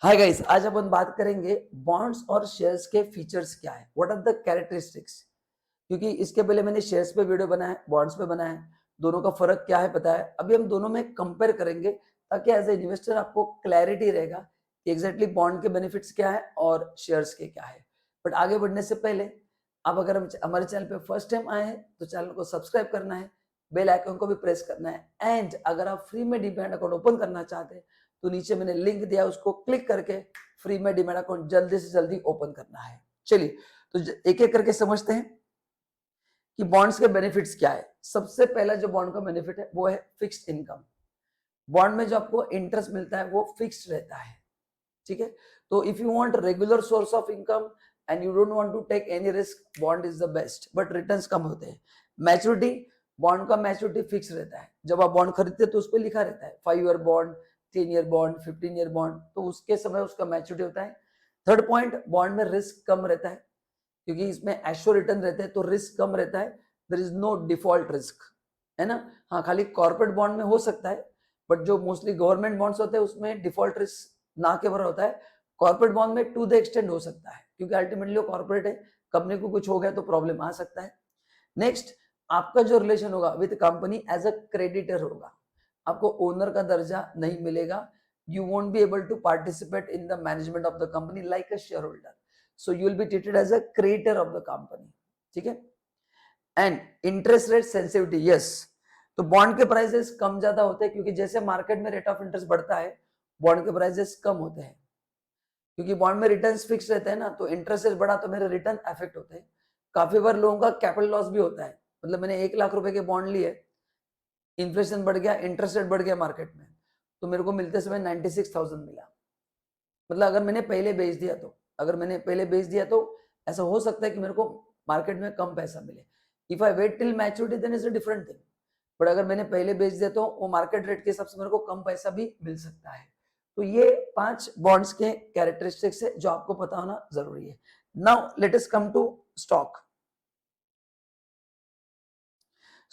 Hi guys, आज अपन बात करेंगे बॉन्ड्स और शेयर्स के फीचर्स क्या है, व्हाट आर द कैरेक्टरिस्टिक्स। क्योंकि इसके पहले मैंने शेयर्स पे वीडियो बनाया है, बॉन्ड्स पे बनाया है, दोनों का फर्क क्या है पता है। अभी हम दोनों में कंपेयर करेंगे ताकि एज ए इन्वेस्टर आपको क्लैरिटी रहेगा कि एग्जैक्टली बॉन्ड के बेनिफिट्स क्या है और शेयर्स के क्या है। बट आगे बढ़ने से पहले आप अगर हमारे चैनल पे फर्स्ट टाइम आए हैं तो चैनल को सब्सक्राइब करना है, बेल आइकन को भी प्रेस करना है। एंड अगर आप फ्री में डीमैट अकाउंट ओपन करना चाहते हैं तो नीचे मैंने लिंक दिया, उसको क्लिक करके फ्री में डीमैट अकाउंट जल्दी से जल्दी ओपन करना है। चलिए तो एक एक करके समझते हैं कि बॉन्ड्स के बेनिफिट्स क्या है। सबसे पहला जो बॉन्ड का बेनिफिट है वो है फिक्स्ड इनकम। बॉन्ड में जो आपको इंटरेस्ट मिलता है वो फिक्स्ड रहता है, ठीक है। तो if you want regular source of income and you don't want to take any risk, bond is the best, but returns कम होते हैं। मैच्योरिटी, बॉन्ड का मैच्योरिटी फिक्स रहता है। जब आप बॉन्ड खरीदते हैं तो उस पर लिखा रहता है 5 year bond, 10 year bond, 15 year bond, तो उसके समय उसका मैच्योरिटी होता है। थर्ड पॉइंट, बॉन्ड में रिस्क कम रहता है क्योंकि इसमें एश्योर रिटर्न रहते हैं तो रिस्क कम रहता है। There is no default risk, है ना। हाँ, खाली कॉर्पोरेट बॉन्ड में हो सकता है, बट जो मोस्टली गवर्नमेंट बॉन्ड्स होते हैं उसमें डिफॉल्ट रिस्क ना के बराबर होता है। कॉर्पोरेट बॉन्ड में टू द एक्सटेंड हो सकता है क्योंकि अल्टीमेटली वो कॉर्पोरेट है, कंपनी को कुछ हो गया तो प्रॉब्लम आ सकता है। नेक्स्ट, आपका जो रिलेशन होगा with company as a creditor होगा, आपको ओनर का दर्जा नहीं मिलेगा। You won't be able to participate in the management of the company like a share holder, so you will be treated as a creator of the company, ठीक है। And interest rate sensitivity, yes, तो bond के prices कम ज्यादा होते हैं क्योंकि जैसे मार्केट में रेट ऑफ इंटरेस्ट बढ़ता है बॉन्ड के प्राइसेस कम होते हैं। क्योंकि बॉन्ड में रिटर्न फिक्स रहते हैं ना, तो इंटरेस्ट रेट बढ़ा तो मेरे रिटर्न अफेक्ट होते हैं। काफी बार लोगों का कैपिटल लॉस भी होता है। मतलब मैंने 1 लाख रुपए के बॉन्ड लिए, इन्फ्लेशन बढ़ गया, इंटरेस्ट रेट बढ़ गया मार्केट में, तो मेरे को मिलते समय 96,000 मिला। मतलब अगर मैंने पहले बेच दिया तो, ऐसा हो सकता है कि मेरे को मार्केट में कम पैसा मिले। If I wait till maturity then is a different thing, but अगर मैंने पहले बेच दिया तो वो मार्केट रेट के हिसाब से मेरे को कम पैसा भी मिल सकता है। तो ये 5 बॉन्ड्स के कैरेक्टरिस्टिक्स है जो आपको पता होना जरूरी है। Now let us come to stock.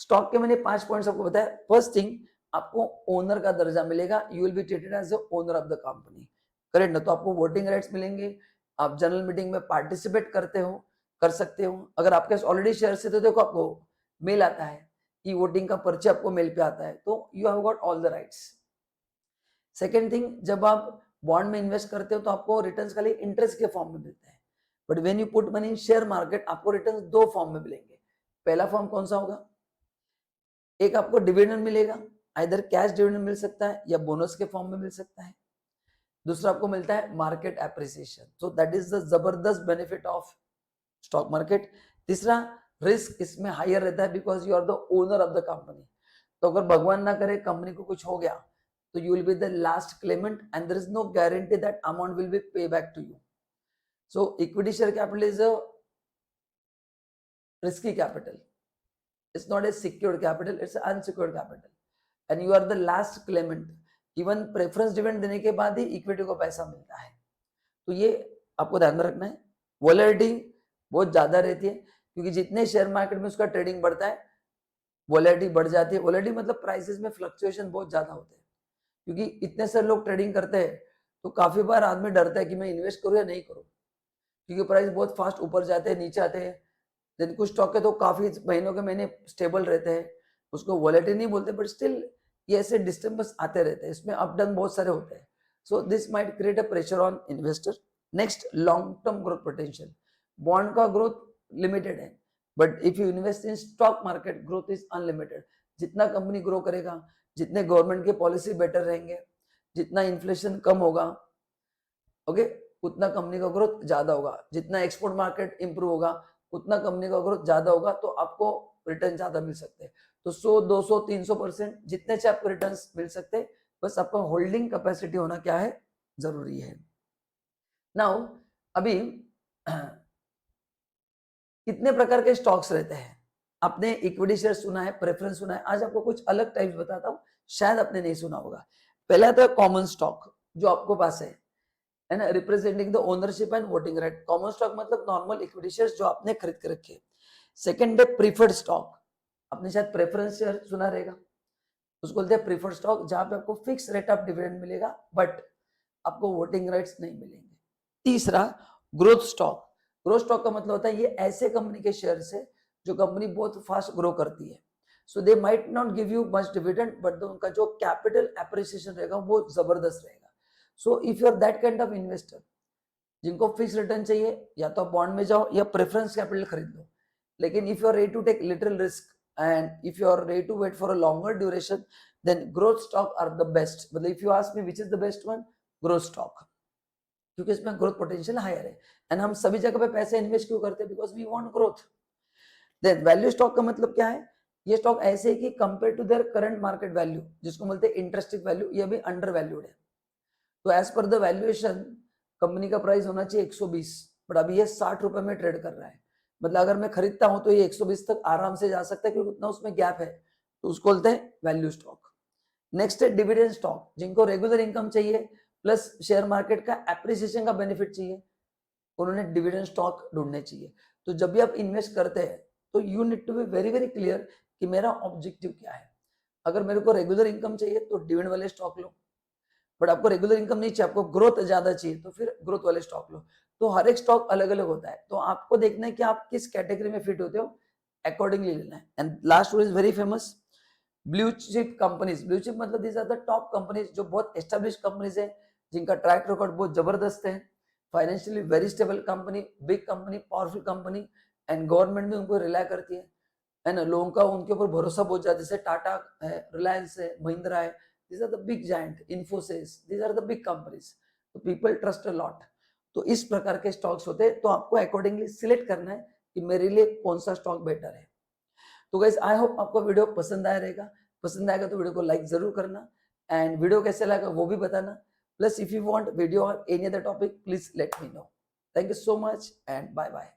Stock के मैंने 5 पॉइंट्स आपको बताया। फर्स्ट थिंग, आपको ओनर का दर्जा मिलेगा, you will be treated as the owner of the company, correct ना। तो आपको वोटिंग राइट्स मिलेंगे, आप जनरल मीटिंग में पार्टिसिपेट कर सकते हो। अगर आपके पास ऑलरेडी शेयर है तो देखो आपको मेल आता है कि वोटिंग का पर्ची आपको मेल पे आता है, तो you have got all the rights. Second thing, जब आप बॉन्ड में इन्वेस्ट करते हो तो आपको रिटर्न्स खाली इंटरेस्ट के फॉर्म में मिलते हैं, but when you put money in share market आपको रिटर्न्स 2 फॉर्म में मिलेंगे। पहला फॉर्म कौन सा होगा, एक आपको डिविडेंड मिलेगा, आइदर कैश डिविडेंड मिल सकता है या बोनस के फॉर्म में मिल सकता है। दूसरा आपको मिलता है market appreciation, so that is the जबरदस्त बेनिफिट ऑफ स्टॉक मार्केट। तीसरा, रिस्क इसमें हायर रहता है because you are the owner of the company. तो अगर भगवान ना करे कंपनी को कुछ हो गया तो you will be the last claimant and there is no guarantee that amount will be pay back to you. So equity share capital is a risky capital. It's not a secured capital, it's an unsecured capital. And you are the last claimant. Even preference dividend देने के बाद ही equity को पैसा मिलता है, तो ये आपको ध्यान में रखना है। वॉलेटिलिटी बहुत ज्यादा रहती है क्योंकि जितने शेयर मार्केट में उसका ट्रेडिंग बढ़ता है वॉलेटिलिटी बढ़ जाती है। वॉलेटिलिटी मतलब प्राइसेस में फ्लक्चुएशन बहुत ज्यादा होते हैं क्योंकि इतने सारे लोग ट्रेडिंग करते हैं, तो काफी बार आदमी डरता है कि मैं इन्वेस्ट करूं या नहीं करूं, क्योंकि प्राइस बहुत फास्ट ऊपर जाते हैं नीचे आते हैं। देन कुछ स्टॉक है तो काफी महीनों के महीने स्टेबल रहते हैं, उसको वॉलेटिलिटी नहीं बोलते, बट स्टिल ये ऐसे डिस्टर्बेंस आते रहते हैं, इसमें अप डाउन बहुत सारे होते हैं। So this might create a pressure on investor. Next, long term growth potential. Bond का ग्रोथ लिमिटेड है, but if you invest in stock market growth is unlimited. जितना कंपनी ग्रो करेगा, जितने गवर्नमेंट के पॉलिसी बेटर रहेंगे, जितना inflation कम होगा, okay, उतना कंपनी का ग्रोथ ज्यादा होगा। जितना एक्सपोर्ट मार्केट इंप्रूव होगा उतना कंपनी का ग्रोथ ज्यादा होगा, तो आपको रिटर्न ज्यादा मिल सकते हैं। तो 100, 200, 300% जितने से आपको रिटर्न मिल सकते हैं, बस आपका होल्डिंग कैपेसिटी होना क्या है, जरूरी है। नाउ अभी कितने प्रकार के स्टॉक्स रहते हैं। आपने इक्विटी शेयर सुना है, प्रेफरेंस सुना है, आज आपको कुछ अलग टाइप्स बताता हूँ, शायद आपने नहीं सुना होगा। पहला तो कॉमन स्टॉक जो आपको पास है ना, representing the ownership and voting right. Common stock मतलब नॉर्मल इक्विटी शेयर्स जो आपने खरीद के रखे। सेकंड है प्रीफर्ड स्टॉक, आपने शायद प्रेफरेंस शेयर सुना रहेगा, उसको बोलते हैं प्रीफर्ड स्टॉक, जहां पे आपको फिक्स रेट ऑफ डिविडेंड मिलेगा, बट आपको वोटिंग राइट्स नहीं मिलेंगे। तीसरा, ग्रोथ स्टॉक। ग्रोथ स्टॉक का मतलब होता है ये ऐसे कंपनी के शेयर है जो कंपनी बहुत फास्ट ग्रो करती है। So they might not give you much dividend, but उनका जो कैपिटल एप्रिसिएशन रहेगा वो जबरदस्त रहेगा। So if you are that kind of investor जिनको फिक्स रिटर्न चाहिए, या तो आप बॉन्ड में जाओ या प्रेफरेंस कैपिटल खरीद लो। लेकिन if you are ready to take little risk and if you are ready to wait for a longer duration, then growth stock are the best. मतलब if you ask me which is the best one, growth stock, क्योंकि इसमें growth potential higher है। And हम सभी जगह पे पैसे invest क्यों करते हैं? Because we want growth. Then value stock का मतलब क्या है? ये स्टॉक ऐसे है कि compare to their current market value, जिसको बोलते हैं इंटरेस्टिंग वैल्यू, ये भी अंडर वैल्यूड है। तो as per the valuation company का प्राइस होना चाहिए 120, बट अभी ये 60 रुपए में ट्रेड कर रहा है। मतलब अगर मैं खरीदता हूं तो ये 120 तक आराम से जा सकता है, क्योंकि उतना उसमें गैप है। तो उसको बोलते हैं वैल्यू स्टॉक। नेक्स्ट है डिविडेंड स्टॉक, जिनको रेगुलर इनकम चाहिए प्लस शेयर मार्केट का एप्रिसिएशन का बेनिफिट चाहिए, उन्होंने डिविडेंड स्टॉक ढूंढने चाहिए। तो जब भी आप इन्वेस्ट करते हैं तो you need to be very very clear कि मेरा ऑब्जेक्टिव क्या है। अगर मेरे को रेगुलर इनकम चाहिए तो डिविडेंड वाले स्टॉक लो, बट आपको रेगुलर इनकम नहीं चाहिए, आपको ग्रोथ ज्यादा चाहिए, तो फिर ग्रोथ वाले स्टॉक लो। तो हर एक स्टॉक अलग अलग होता है, तो आपको देखना है कि आप किस कैटेगरी में फिट होते हो, अकॉर्डिंगली लेना है। And last one is very famous, blue chip companies. Blue chip मतलब these are the top companies, जो बहुत एस्टेब्लिश कंपनीज है, जिनका ट्रैक रिकॉर्ड बहुत जबरदस्त है, financially very stable company, big company, powerful company, and government भी उनको रिलाय करती है ना। लोगों का उनके ऊपर भरोसा बहुत ज्यादा, जैसे टाटा है, रिलायंस है, महिंद्रा है, these are the big giant, Infosys, these are the big companies, so people trust a lot। तो इस प्रकार के स्टॉक्स होते हैं, तो आपको अकॉर्डिंगली सिलेक्ट करना है कि मेरे लिए कौन सा स्टॉक बेटर है। तो गाइस आई होप आपको वीडियो पसंद आया रहेगा। पसंद आएगा तो वीडियो को लाइक जरूर करना, एंड वीडियो कैसे लगा वो भी बताना। Plus if you want video और any other topic, please let me know. Thank you so much and bye bye.